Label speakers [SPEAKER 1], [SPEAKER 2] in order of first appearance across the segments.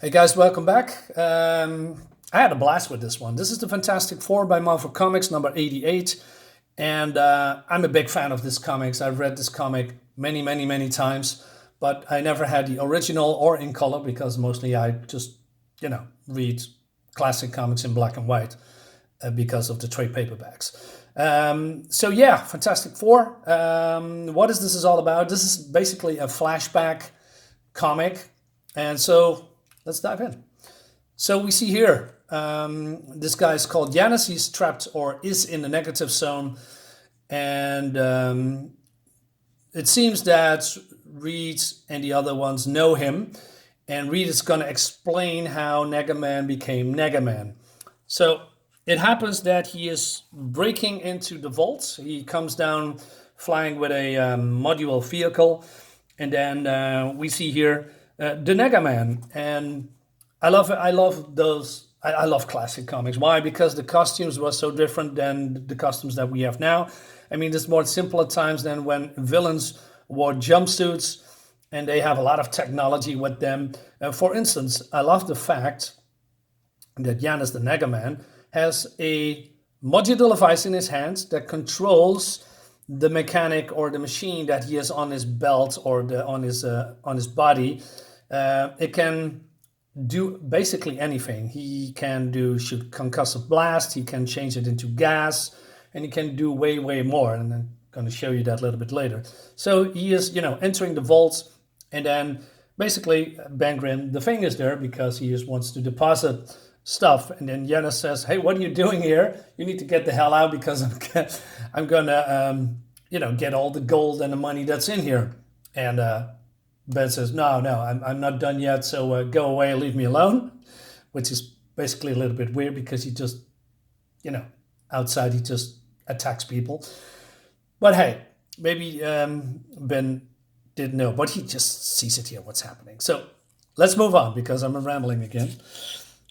[SPEAKER 1] Hey guys, welcome back. I had a blast with this one. This is the Fantastic Four by Marvel Comics, number 88. And I'm a big fan of this comics. I've read this comic many, many, many times, but I never had the original or in color because mostly I just, read classic comics in black and white because of the trade paperbacks. So yeah, Fantastic Four. What is this is all about? This is basically a flashback comic. And so let's dive in. So we see here, this guy is called Yanis. He's trapped or is in the negative zone. And it seems that Reed and the other ones know him. And Reed is going to explain how Nega-Man became Nega-Man. So it happens that he is breaking into the vault. He comes down flying with a modular vehicle. And then we see here the Nega-Man. And I love those. I love classic comics. Why? Because the costumes were so different than the costumes that we have now. I mean, it's more simple at times than when villains wore jumpsuits and they have a lot of technology with them. For instance, I love the fact that Yanis the Nega-Man has a modular device in his hands that controls the mechanic or the machine that he has on his belt or on his body. It can do basically anything. He can shoot concussive blast. He can change it into gas, and he can do way, way more. And I'm going to show you that a little bit later. So he is, entering the vault, and then basically Bangren, the thing is there because he just wants to deposit stuff. And then Yanis says, "Hey, what are you doing here? You need to get the hell out because I'm gonna, get all the gold and the money that's in here." And Ben says, no, I'm not done yet, so go away and leave me alone, which is basically a little bit weird because he just, outside he just attacks people. But hey, maybe Ben didn't know, but he just sees it here, what's happening. So let's move on because I'm rambling again.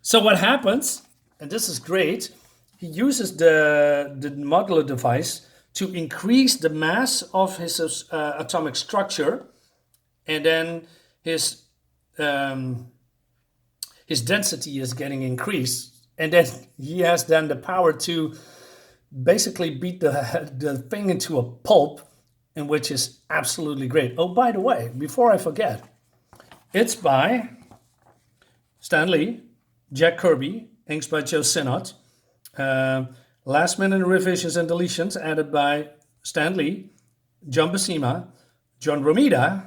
[SPEAKER 1] So what happens, and this is great, he uses the modular device to increase the mass of his atomic structure, and then his density is getting increased, and then he has then the power to basically beat the thing into a pulp, and which is absolutely great. Oh, by the way, before I forget, it's by Stan Lee, Jack Kirby, inks by Joe Sinnott. Last minute revisions and deletions added by Stan Lee, John Buscema, John Romita.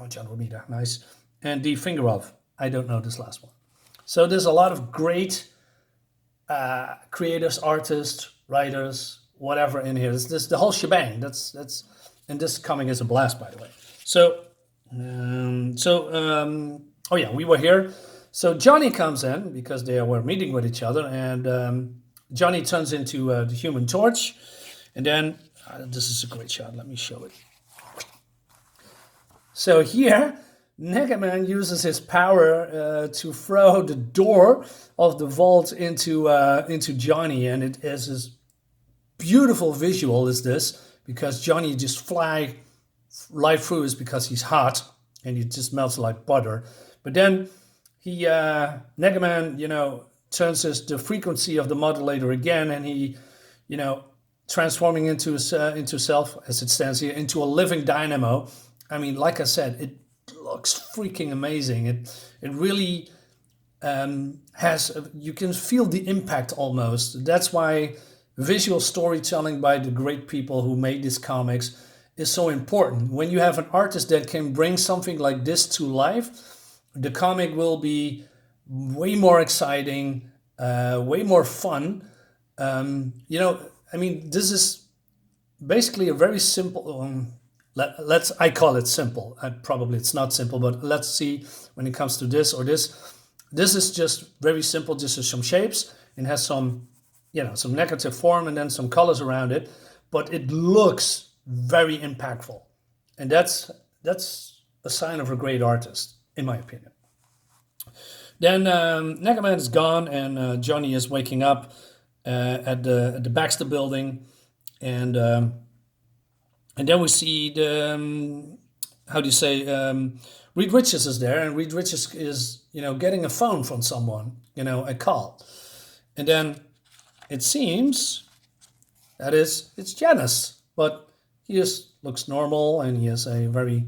[SPEAKER 1] John Romita, nice. And Dee Fingerov. I don't know this last one. So there's a lot of great creators, artists, writers, whatever in here. This the whole shebang. That's and this comic is a blast, by the way. So oh yeah, we were here. So Johnny comes in because they were meeting with each other, and Johnny turns into the Human Torch, and then this is a great shot. Let me show it. So here, Nega-Man uses his power to throw the door of the vault into Johnny, and it is this beautiful visual. Is this because Johnny just fly right through is because he's hot and he just melts like butter. But then he Nega-Man, turns the frequency of the modulator again, and he, transforming into self as it stands here into a living dynamo. I mean, like I said, it looks freaking amazing. It really you can feel the impact almost. That's why visual storytelling by the great people who made these comics is so important. When you have an artist that can bring something like this to life, the comic will be way more exciting, way more fun. This is basically a very simple... I call it simple. Probably it's not simple, but let's see when it comes to this or this. This is just very simple. This is some shapes and has some negative form and then some colors around it, but it looks very impactful, and that's a sign of a great artist, in my opinion. Then Nega-Man is gone, and Johnny is waking up at the Baxter building, and then we see the how do you say Reed Richards is there, and Reed Richards is, getting a phone from someone, a call. And then it seems that it's Janice, but he just looks normal, and he has a very,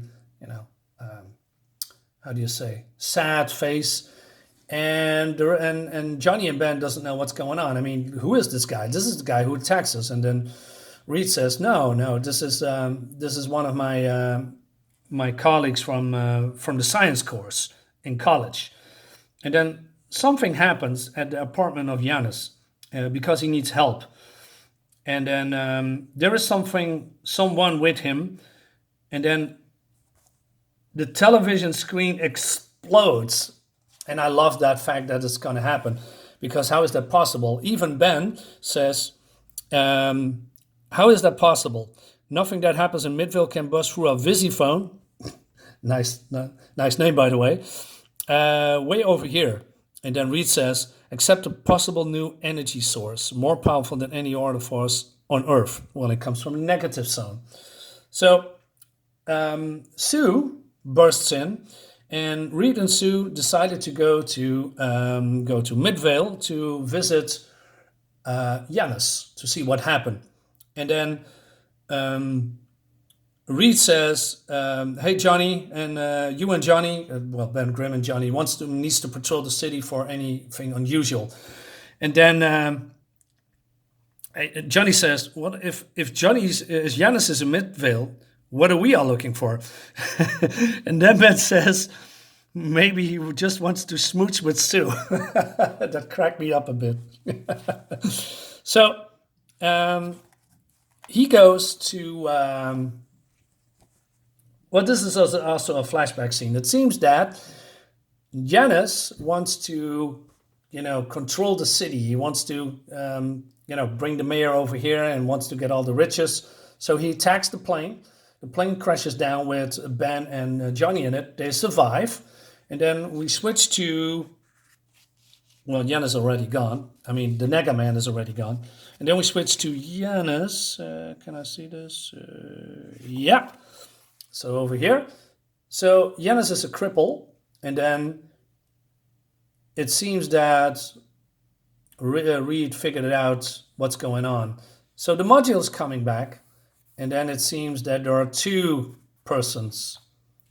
[SPEAKER 1] how do you say, sad face. And Johnny and Ben doesn't know what's going on. I mean, who is this guy? This is the guy who attacks us. And then Reed says, no, this is one of my colleagues from the science course in college. And then something happens at the apartment of Giannis because he needs help. And then there is someone with him, and then the television screen explodes. And I love that fact that it's going to happen, because how is that possible? Even Ben says, how is that possible? Nothing that happens in Midville can bust through a Visiphone. Nice name, by the way. Way over here. And then Reed says, except a possible new energy source, more powerful than any other force on Earth. Well, it comes from a negative zone. So Sue bursts in, and Reed and Sue decided to go to Midvale to visit Giannis to see what happened. And then Reed says, "Hey Johnny, and you and Johnny, Ben Grimm and Johnny needs to patrol the city for anything unusual." And then Johnny says, "Well, if Giannis is in Midvale, what are we all looking for?" And then Ben says, maybe he just wants to smooch with Sue. That cracked me up a bit. So he goes to, this is also a flashback scene. It seems that Giannis wants to, control the city. He wants to, bring the mayor over here and wants to get all the riches. So he attacks the plane. The plane crashes down with Ben and Johnny in it. They survive. And then we switch to, Giannis is already gone. I mean, the Nega-Man is already gone. And then we switch to Giannis. Can I see this? Yeah. So over here. So Giannis is a cripple. And then it seems that Reed figured it out what's going on. So the module is coming back. And then it seems that there are two persons.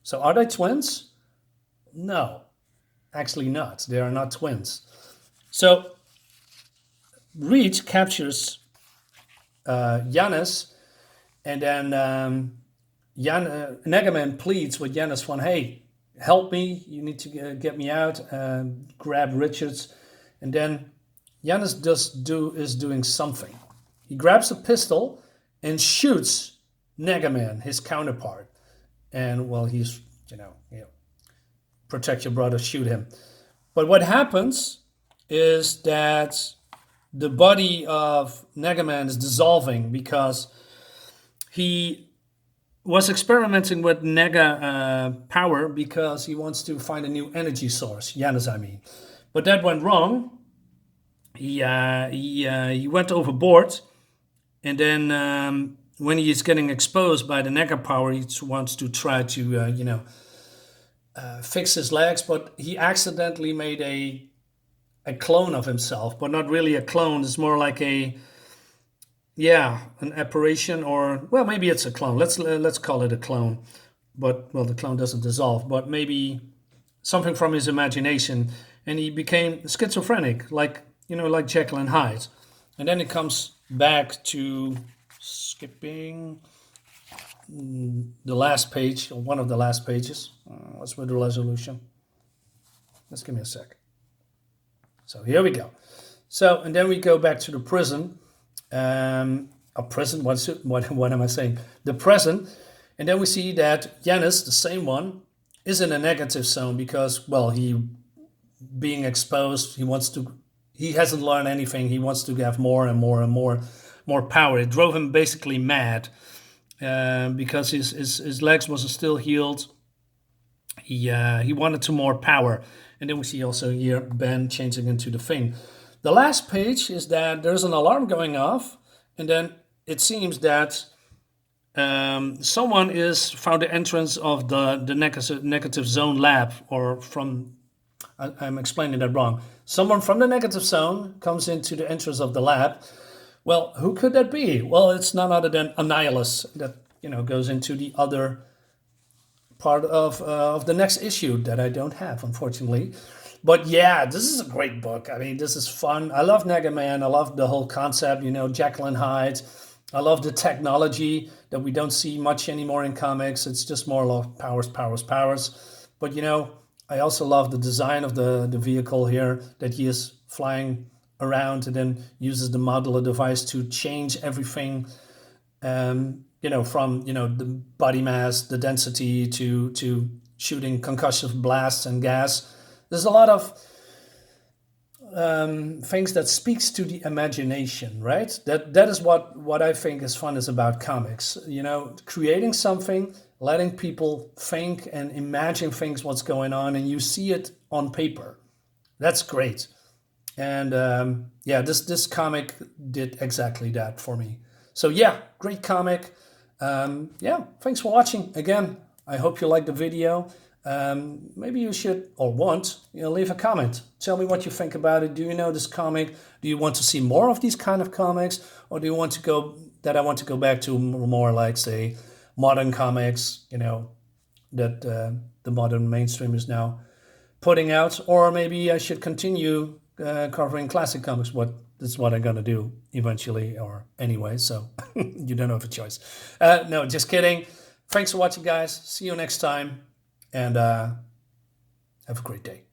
[SPEAKER 1] So are they twins? No, actually not. They are not twins. So Reed captures Giannis, and then Nega-Man pleads with Giannis for, hey, help me. You need to get me out. Grab Richards. And then Giannis is doing something. He grabs a pistol and shoots Nega-Man, his counterpart. And, he's, protect your brother, shoot him. But what happens is that the body of Nega-Man is dissolving because he was experimenting with Nega power because he wants to find a new energy source, Giannis, I mean. But that went wrong. He went overboard, and then when he is getting exposed by the Nega power, he wants to try to, fix his legs, but he accidentally made a clone of himself, but not really a clone. It's more like an apparition, or maybe it's a clone. Let's call it a clone. But the clone doesn't dissolve, but maybe something from his imagination, and he became schizophrenic, like Jekyll and Hyde. And then it comes back to skipping the last page, or one of the last pages. What's with the resolution? Just give me a sec. So here we go. So, and then we go back to the prison. A prison, what am I saying? The prison. And then we see that Giannis, the same one, is in a negative zone because, he being exposed, he hasn't learned anything. He wants to have more and more and more power. It drove him basically mad. Because his legs wasn't still healed. He wanted to more power. And then we see also here Ben changing into the Thing. The last page is that there's an alarm going off, and then it seems that someone is found the entrance of the negative zone lab, or from I'm explaining that wrong. Someone from the negative zone comes into the entrance of the lab. Well, who could that be? Well, it's none other than a nihilist that goes into the other part of the next issue that I don't have, unfortunately. But yeah, this is a great book. I mean, this is fun. I love Nega-Man. I love the whole concept, Jekyll and Hyde. I love the technology that we don't see much anymore in comics. It's just more like powers, powers, powers. But I also love the design of the vehicle here, that he is flying around and then uses the modular device to change everything, from the body mass, the density, to shooting concussive blasts and gas. There's a lot of things that speaks to the imagination, right? That is what I think is fun is about comics. Creating something, letting people think and imagine things, what's going on, and you see it on paper. That's great. And yeah, this comic did exactly that for me. So yeah, great comic. Yeah, thanks for watching again. I hope you liked the video. Maybe you should, or want, leave a comment. Tell me what you think about it. Do you know this comic? Do you want to see more of these kind of comics, or do you want to I want to go back to more like, say, modern comics? That the modern mainstream is now putting out, or maybe I should continue covering classic comics. That's what I'm gonna do eventually, or anyway. So you don't have a choice. No, just kidding. Thanks for watching, guys. See you next time, and have a great day.